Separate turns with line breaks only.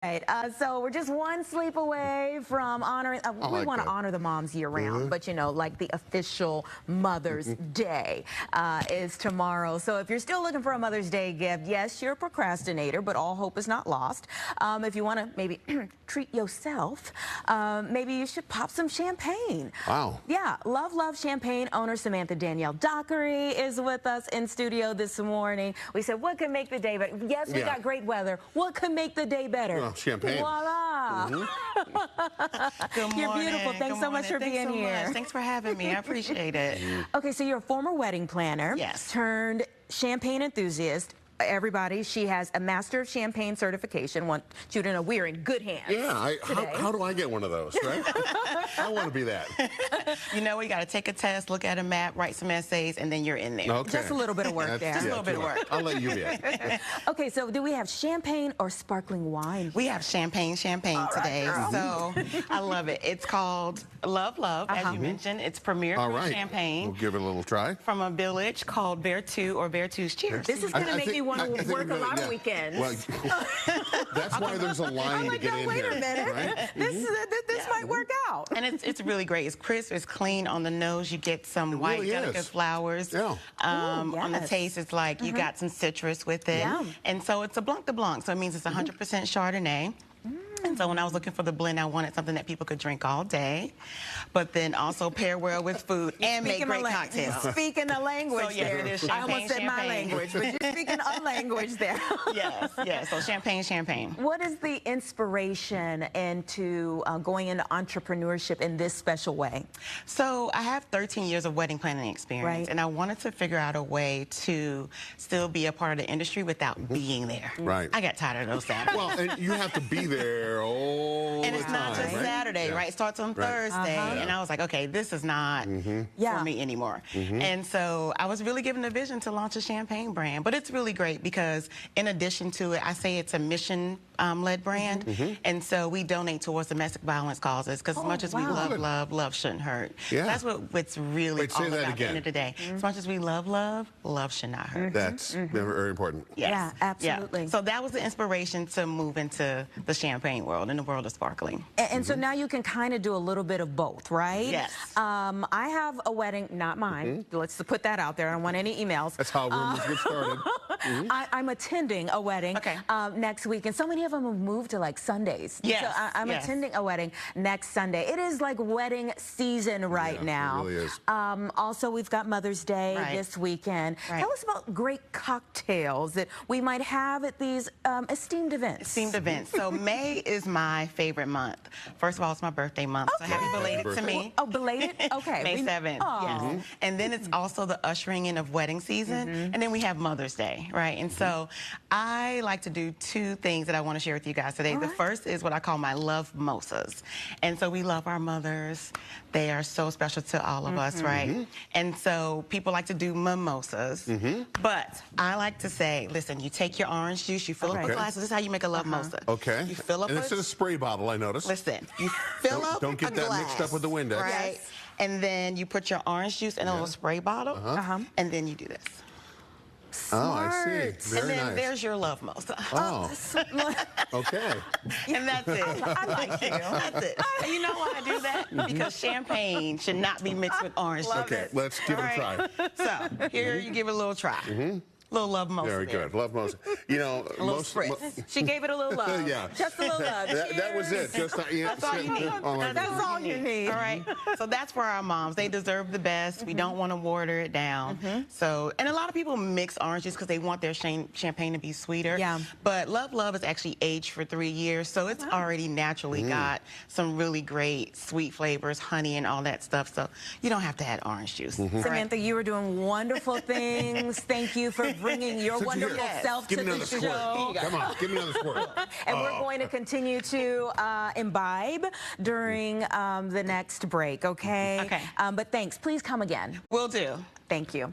Right, so we're just one sleep away from honoring, we want to honor the moms year round, but you know, like the official Mother's Day is tomorrow. So if you're still looking for a Mother's Day gift, yes, you're a procrastinator, but all hope is not lost. If you want to maybe treat yourself, maybe you should pop some champagne.
Wow.
Yeah, LOVELUVV Champagne owner Samantha Danielle Dockery is with us in studio this morning. We said, what could make the day better? Yes, we got great weather. What could make the day better?
Champagne.
Voila.
Good morning.
You're beautiful. Thanks so much for being here.
Thanks for having me. I appreciate it.
Okay, so you're a former wedding planner.
Yes.
Turned champagne enthusiast. Everybody, she has a Master of Champagne certification. Want you to know we're in good hands.
Yeah, how do I get one of those, right? I want to be that.
You know, we got to take a test, look at a map, write some essays, and then you're in there.
Okay.
Just a little bit of work there.
Just a little bit of work.
I'll let you be it.
Okay, so do we have champagne or sparkling wine?
We have champagne today, so I love it. It's called LOVELUVV, as you mentioned. It's premier champagne.
We'll give it a little try.
From a village called Bear 2 or Bear 2's Cheers.
This is going to make me want to work a lot of weekends.
Well, that's why there's a line to get in
wait
here.
Wait a minute.
Right?
This might work out.
And it's really great. It's crisp. It's clean on the nose. You get some white, delicate flowers.
Yeah.
On the taste, it's like you got some citrus with it.
Yeah.
And so it's a Blanc de Blanc. So it means it's 100% Chardonnay. And so when I was looking for the blend, I wanted something that people could drink all day, but then also pair well with food and make great cocktails.
You're speaking the language there.
I
almost said my language, but you're speaking a language there.
Yes. So champagne.
What is the inspiration into going into entrepreneurship in this special way?
So I have 13 years of wedding planning experience, and I wanted to figure out a way to still be a part of the industry without being there.
Right.
I got tired of those Saturdays.
Well, and you have to be there all
and it's
the
not
time,
just Saturday, right? It starts on Thursday, and I was like, okay, this is not for me anymore. And so I was really given the vision to launch a champagne brand, but it's really great because in addition to it, I say it's a mission-led brand, and so we donate towards domestic violence causes because as much as we love love, love shouldn't hurt.
Yeah.
That's what's really all about at the end of the day. As much as we love love, love should not hurt.
That's very important.
Yes.
Yeah, absolutely.
Yeah. So that was the inspiration to move into the champagne world and the world of sparkling.
And so now you can kind of do a little bit of both, right?
Yes.
I have a wedding, not mine. Let's put that out there. I don't want any emails.
That's how rumors get started.
I'm attending a wedding next week, and so many of them have moved to like Sundays.
Yes.
So I'm attending a wedding next Sunday. It is like wedding season right now.
It really is.
Also, we've got Mother's Day this weekend. Tell us about great cocktails that we might have at these esteemed events.
So May is my favorite month. First of all, it's my birthday month, so happy belated to me.
Oh, belated? Okay.
May 7th, yes. And then it's also the ushering in of wedding season, and then we have Mother's Day, right? And so I like to do two things that I want to share with you guys today. The first is what I call my LUVVmosas. And so we love our mothers. They are so special to all of us, right? And so people like to do mimosas, but I like to say, listen, you take your orange juice, you fill up a glass. This is how you make a LUVVmosa.
Okay.
You fill up
and it's in a spray bottle, I noticed.
Listen, you fill up
Don't get
a
that
glass,
mixed up with the Windex.
right? And then you put your orange juice in a little spray bottle, and then you do this.
Oh, I see. Very
and then
nice.
there's your LUVVmosa.
Oh. Okay.
And that's it.
I like you.
That's it. And you know why I do that? Because champagne should not be mixed with orange juice.
Okay, let's give it a try.
So here you give it a little try. Little LUVVmosa.
Very good. LUVVmosa. You know,
a little spritz.
She gave it a little love.
Yeah.
Just a little love.
That was it. Just
that's all you need.
That's all you need.
All right. So that's for our moms. They deserve the best. We don't want to water it down. So, and a lot of people mix oranges because they want their champagne to be sweeter.
Yeah.
But LOVELUVV is actually aged for 3 years, so it's already naturally got some really great sweet flavors, honey and all that stuff. So you don't have to add orange juice.
Samantha, you are doing wonderful things. Thank you for bringing your wonderful self to the show.
Come on, give me another squirt.
And we're going to continue to imbibe during the next break, okay?
Okay.
But thanks. Please come again.
Will do.
Thank you.